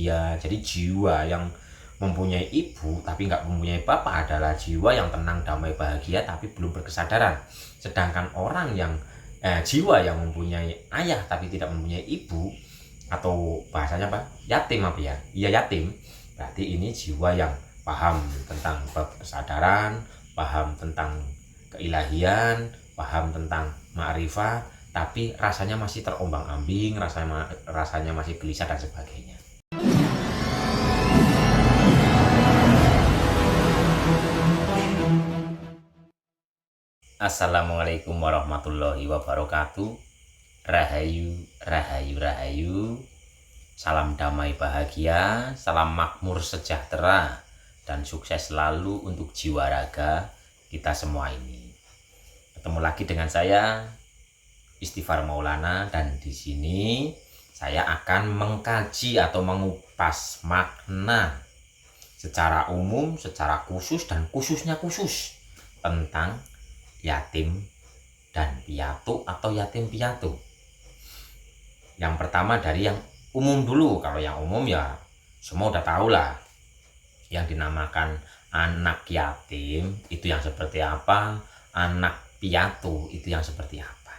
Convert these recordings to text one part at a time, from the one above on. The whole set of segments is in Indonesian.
bahagia. Jadi jiwa yang mempunyai ibu tapi nggak mempunyai bapak adalah jiwa yang tenang, damai, bahagia tapi belum berkesadaran. Sedangkan orang yang jiwa yang mempunyai ayah tapi tidak mempunyai ibu, atau bahasanya apa, yatim apa ya, iya yatim, berarti ini jiwa yang paham tentang kesadaran, paham tentang keilahian, paham tentang ma'rifat, tapi rasanya masih terombang-ambing, rasanya masih gelisah dan sebagainya. Assalamualaikum warahmatullahi wabarakatuh. Rahayu, rahayu, rahayu. Salam damai bahagia, salam makmur sejahtera, dan sukses selalu untuk jiwa raga kita semua ini. Ketemu lagi dengan saya, Istighfar Maulana, dan di sini saya akan mengkaji atau mengupas makna secara umum, secara khusus, dan khususnya khusus tentang yatim dan piatu atau yatim piatu. Yang pertama dari yang umum dulu. Kalau yang umum ya semua udah tahu lah, yang dinamakan anak yatim itu yang seperti apa, anak piatu itu yang seperti apa.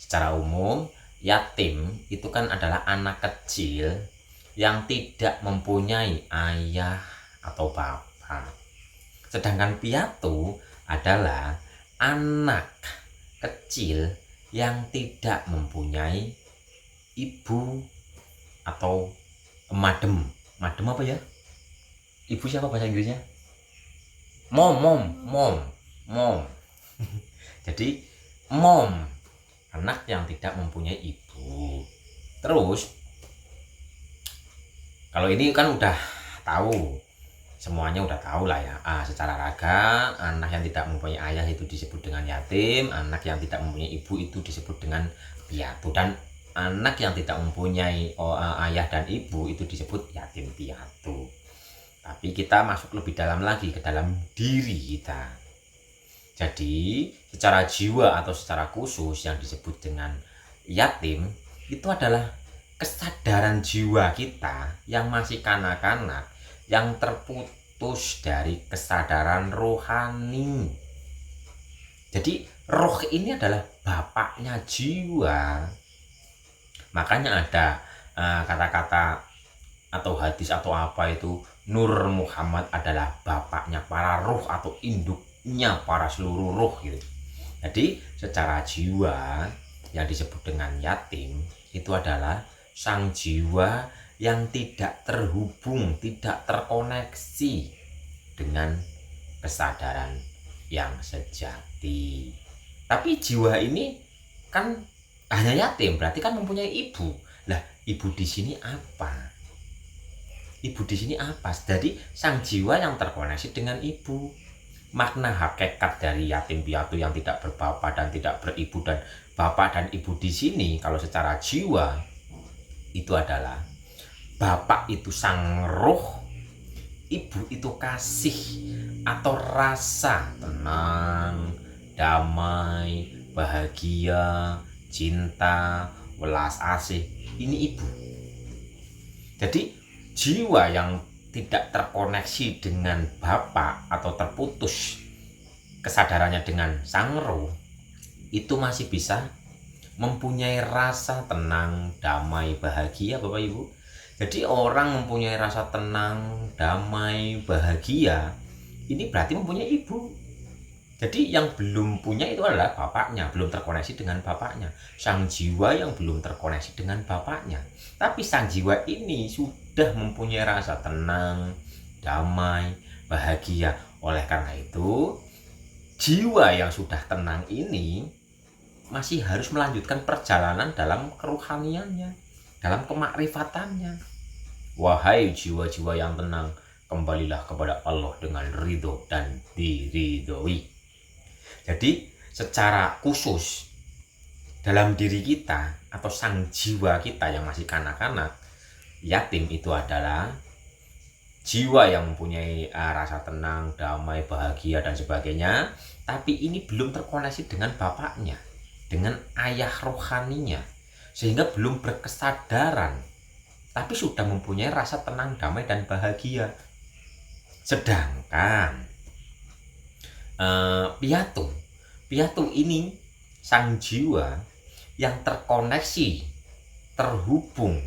Secara umum, yatim itu kan adalah anak kecil yang tidak mempunyai ayah atau bapak. Sedangkan piatu adalah anak kecil yang tidak mempunyai ibu atau madem. Madem apa ya? Ibu siapa bahasa Inggrisnya? Mom. Jadi mom, anak yang tidak mempunyai ibu. Terus kalau ini kan udah tahu, semuanya udah tahu lah ya. Secara raga, anak yang tidak mempunyai ayah itu disebut dengan yatim, anak yang tidak mempunyai ibu itu disebut dengan piatu, dan anak yang tidak mempunyai ayah dan ibu itu disebut yatim piatu. Tapi kita masuk lebih dalam lagi ke dalam diri kita. Jadi secara jiwa atau secara khusus yang disebut dengan yatim itu adalah kesadaran jiwa kita yang masih kanak-kanak, yang terputus dari kesadaran rohani. Jadi roh ini adalah bapaknya jiwa. Makanya ada kata-kata atau hadis atau apa itu, Nur Muhammad adalah bapaknya para roh atau induknya para seluruh roh gitu. Jadi secara jiwa yang disebut dengan yatim itu adalah sang jiwa yang tidak terhubung, tidak terkoneksi dengan kesadaran yang sejati. Tapi jiwa ini kan hanya yatim, berarti kan mempunyai ibu. Lah, ibu di sini apa? Ibu di sini apa? Jadi sang jiwa yang terkoneksi dengan ibu. Makna hakikat dari yatim piatu yang tidak berbapak dan tidak beribu, dan bapak dan ibu di sini kalau secara jiwa itu adalah bapak itu sang roh, ibu itu kasih atau rasa tenang, damai, bahagia, cinta, welas asih. Ini ibu. Jadi jiwa yang tidak terkoneksi dengan bapak atau terputus kesadarannya dengan sang roh itu masih bisa mempunyai rasa tenang, damai, bahagia, Bapak Ibu. Jadi orang mempunyai rasa tenang, damai, bahagia ini berarti mempunyai ibu. Jadi yang belum punya itu adalah bapaknya, belum terkoneksi dengan bapaknya. Sang jiwa yang belum terkoneksi dengan bapaknya. Tapi sang jiwa ini sudah mempunyai rasa tenang, damai, bahagia. Oleh karena itu, jiwa yang sudah tenang ini masih harus melanjutkan perjalanan dalam keruhaniannya, dalam kemakrifatannya. Wahai jiwa-jiwa yang tenang, kembalilah kepada Allah dengan ridho dan diridhoi. Jadi secara khusus dalam diri kita atau sang jiwa kita yang masih kanak-kanak, yatim itu adalah jiwa yang mempunyai rasa tenang, damai, bahagia dan sebagainya, tapi ini belum terkoneksi dengan bapaknya, dengan ayah rohaninya, sehingga belum berkesadaran tapi sudah mempunyai rasa tenang, damai, dan bahagia. Sedangkan piatu ini sang jiwa yang terkoneksi, terhubung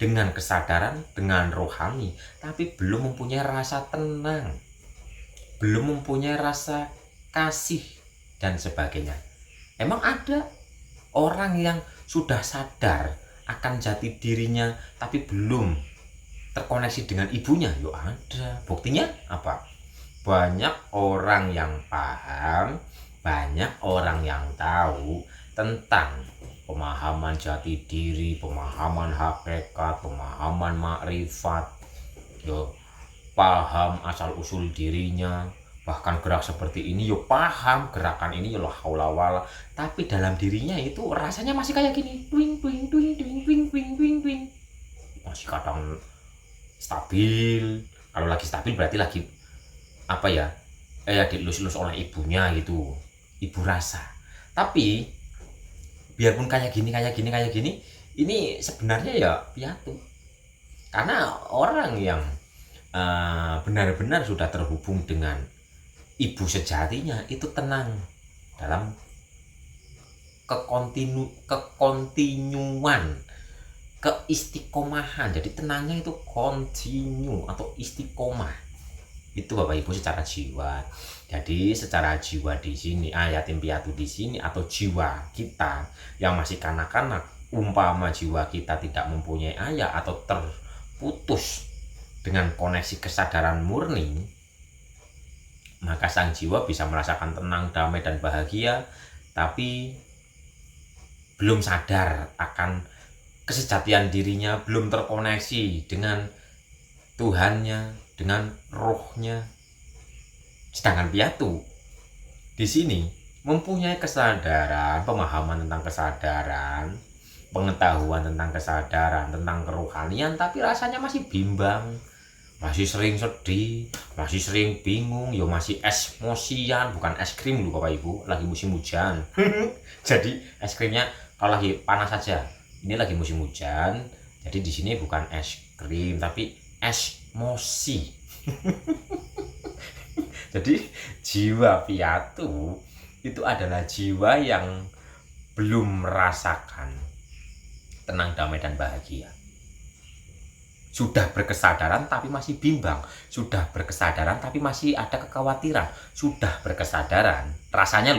dengan kesadaran, dengan rohani, tapi belum mempunyai rasa tenang, belum mempunyai rasa kasih, dan sebagainya. Emang ada orang yang sudah sadar akan jati dirinya, tapi belum terkoneksi dengan ibunya? Yo ada. Buktinya apa? Banyak orang yang paham, banyak orang yang tahu tentang pemahaman jati diri, pemahaman hakikat, pemahaman makrifat, yo paham asal usul dirinya, bahkan gerak seperti ini yo paham, gerakan ini yo la haula wala, tapi dalam dirinya itu rasanya masih kayak gini, twing twing twing twing twing twing twing twing, masih kadang stabil. Kalau lagi stabil berarti lagi apa ya, dilus-lus oleh ibunya gitu, ibu rasa. Tapi biarpun kayak gini, ini sebenarnya ya piatu. Karena orang yang benar-benar sudah terhubung dengan ibu sejatinya itu tenang dalam kekontinuan, keistiqomahan. Jadi tenangnya itu kontinu atau istiqomah. Itu Bapak Ibu secara jiwa. Jadi secara jiwa di sini, yatim piatu di sini atau jiwa kita yang masih kanak-kanak, umpama jiwa kita tidak mempunyai ayah atau terputus dengan koneksi kesadaran murni, maka sang jiwa bisa merasakan tenang, damai, dan bahagia, tapi belum sadar akan kesejatian dirinya, belum terkoneksi dengan Tuhannya, dengan rohnya. Sedangkan piatu di sini mempunyai kesadaran, pemahaman tentang kesadaran, pengetahuan tentang kesadaran, tentang kerohanian, tapi rasanya masih bimbang, masih sering sedih, masih sering bingung, yo masih emosian, bukan es krim dulu Bapak Ibu, lagi musim hujan. Jadi es krimnya kalau lagi panas saja. Ini lagi musim hujan, jadi di sini bukan es krim tapi emosi. Jadi jiwa piatu itu adalah jiwa yang belum merasakan tenang, damai, dan bahagia. Sudah berkesadaran tapi masih bimbang, sudah berkesadaran tapi masih ada kekhawatiran, sudah berkesadaran, rasanya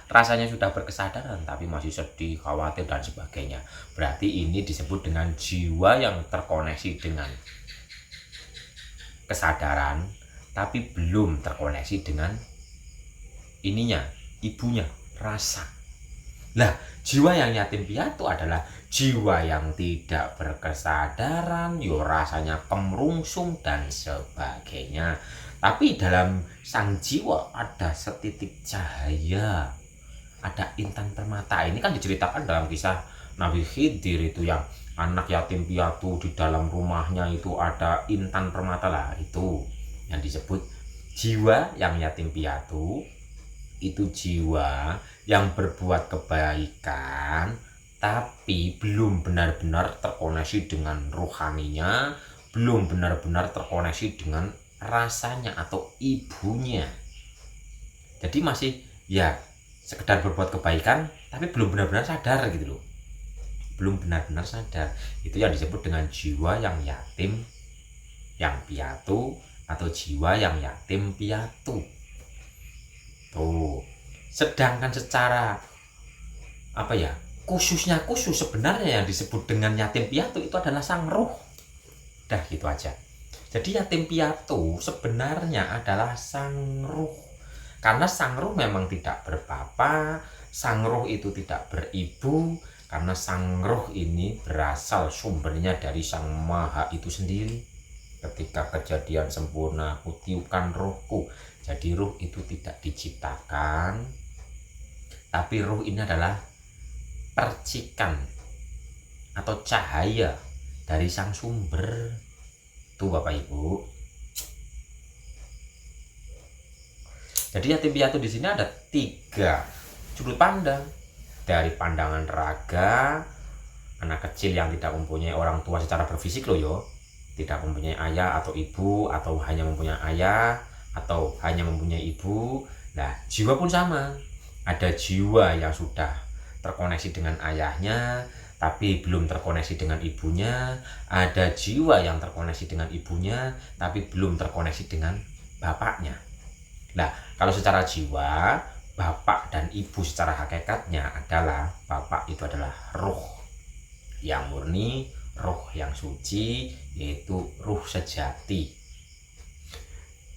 rasanya sudah berkesadaran tapi masih sedih, khawatir, dan sebagainya. Berarti ini disebut dengan jiwa yang terkoneksi dengan kesadaran tapi belum terkoneksi dengan ininya, ibunya, rasa. Nah, jiwa yang yatim piatu adalah jiwa yang tidak berkesadaran, rasanya kemerungsung dan sebagainya. Tapi dalam sang jiwa ada setitik cahaya, ada intan permata. Ini kan diceritakan dalam kisah Nabi Khidir itu, yang anak yatim piatu di dalam rumahnya itu ada intan permata lah. Itu yang disebut jiwa yang yatim piatu. Itu jiwa yang berbuat kebaikan tapi belum benar-benar terkoneksi dengan rohaninya, belum benar-benar terkoneksi dengan rasanya atau ibunya. Jadi masih ya sekedar berbuat kebaikan tapi belum benar-benar sadar gitu loh, belum benar-benar sadar. Itu yang disebut dengan jiwa yang yatim yang piatu atau jiwa yang yatim piatu. Tuh. Sedangkan secara khusus sebenarnya yang disebut dengan yatim piatu itu adalah sang roh. Dah gitu aja. Jadi yatim piatu sebenarnya adalah sang roh. Karena sang roh memang tidak berbapa, sang roh itu tidak beribu, karena sang roh ini berasal sumbernya dari Sang Maha itu sendiri. Ketika kejadian sempurna, kutiupkan rohku. Jadi ruh itu tidak diciptakan, tapi ruh ini adalah percikan atau cahaya dari sang sumber. Tuh Bapak Ibu. Jadi yatim piatu di sini ada 3 sudut pandang. Dari pandangan raga anak kecil yang tidak mempunyai orang tua secara berfisik loh yo, tidak mempunyai ayah atau ibu, atau hanya mempunyai ayah atau hanya mempunyai ibu. Nah, jiwa pun sama. Ada jiwa yang sudah terkoneksi dengan ayahnya tapi belum terkoneksi dengan ibunya, ada jiwa yang terkoneksi dengan ibunya tapi belum terkoneksi dengan bapaknya. Nah, kalau secara jiwa, bapak dan ibu secara hakikatnya adalah, bapak itu adalah ruh yang murni, ruh yang suci, yaitu ruh sejati.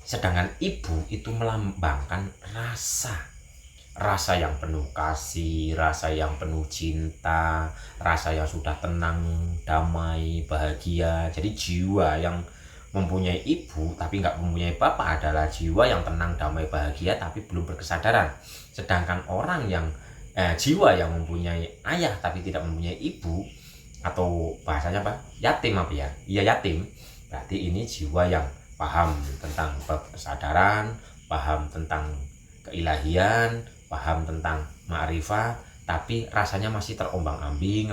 Sedangkan ibu itu melambangkan rasa yang penuh kasih, rasa yang penuh cinta, rasa yang sudah tenang, damai, bahagia. Jadi jiwa yang mempunyai ibu tapi nggak mempunyai bapak adalah jiwa yang tenang, damai, bahagia tapi belum berkesadaran. Sedangkan orang yang jiwa yang mempunyai ayah tapi tidak mempunyai ibu, atau bahasanya apa, yatim apa ya, iya yatim, berarti ini jiwa yang paham tentang kesadaran, paham tentang keilahian, paham tentang ma'rifat, tapi rasanya masih terombang-ambing,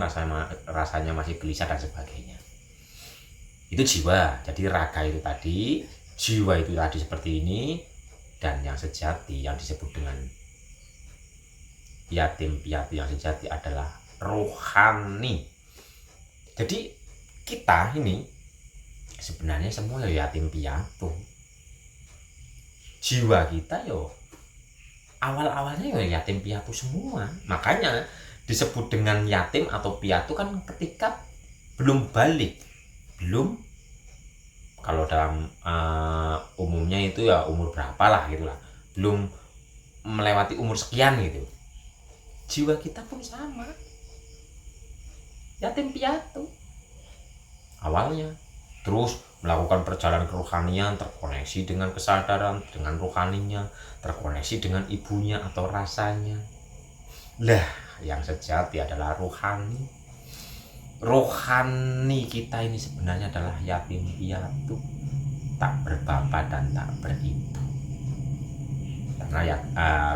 rasanya masih gelisah dan sebagainya. Itu jiwa. Jadi raga itu tadi, jiwa itu tadi seperti ini, dan yang sejati yang disebut dengan yatim piatu yang sejati adalah rohani. Jadi kita ini sebenarnya semua ya yatim piatu. Jiwa kita yo awal-awalnya ya yatim piatu semua. Makanya disebut dengan yatim atau piatu kan ketika belum balik, belum, kalau dalam umumnya itu ya umur berapa lah gitulah, belum melewati umur sekian gitu. Jiwa kita pun sama, yatim piatu awalnya, terus melakukan perjalanan kerohanian, terkoneksi dengan kesadaran, dengan rohaninya, terkoneksi dengan ibunya atau rasanya. Lah, yang sejati adalah rohani. Rohani kita ini sebenarnya adalah yatim piatu, tak berbapak dan tak beribu. Karena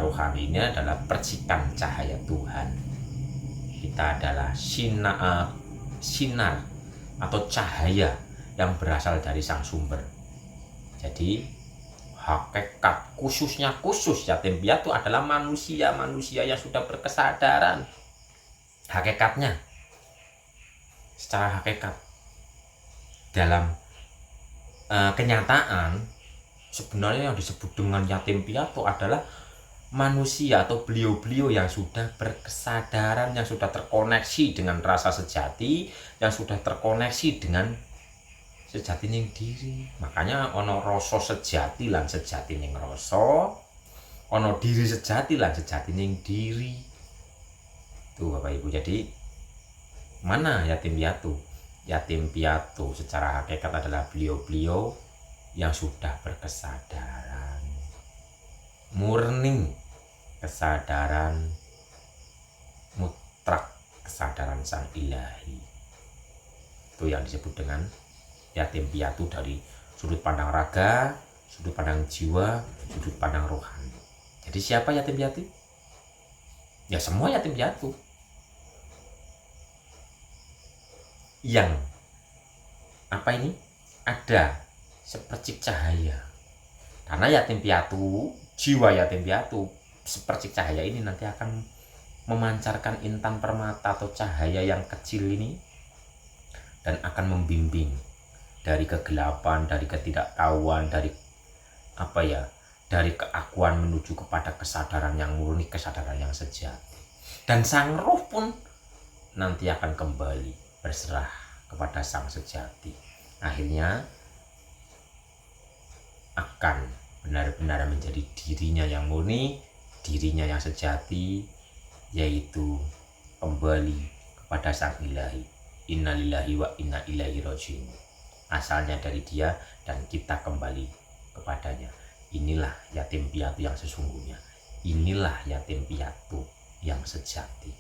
rohani ini adalah percikan cahaya Tuhan. Kita adalah sinar atau cahaya yang berasal dari sang sumber. Jadi hakikat khusus yatim piatu adalah manusia yang sudah berkesadaran. Hakikatnya, secara hakikat dalam kenyataan, sebenarnya yang disebut dengan yatim piatu adalah manusia atau beliau-beliau yang sudah berkesadaran, yang sudah terkoneksi dengan rasa sejati, yang sudah terkoneksi dengan sejati ning diri. Makanya ono rasa sejati lan sejati ning rasa, ono diri sejati lan sejati ning diri. Tuh Bapak Ibu, jadi mana yatim piatu? Yatim piatu secara hakikat adalah beliau-beliau yang sudah berkesadaran, murni kesadaran mutlak, kesadaran sang ilahi. Itu yang disebut dengan yatim piatu dari sudut pandang raga, sudut pandang jiwa, sudut pandang rohani. Jadi siapa yatim piatu? Ya semua yatim piatu yang ada sepercik cahaya. Karena yatim piatu, jiwa yatim piatu sepercik cahaya ini nanti akan memancarkan intan permata atau cahaya yang kecil ini, dan akan membimbing dari kegelapan, dari ketidaktahuan, dari dari keakuan menuju kepada kesadaran yang murni, kesadaran yang sejati. Dan sang roh pun nanti akan kembali berserah kepada sang sejati. Akhirnya akan benar-benar menjadi dirinya yang murni, dirinya yang sejati, yaitu kembali kepada sang ilahi. Innalillahi wa inna ilaihi raji'un. Asalnya dari dia dan kita kembali kepadanya. Inilah yatim piatu yang sesungguhnya. Inilah yatim piatu yang sejati.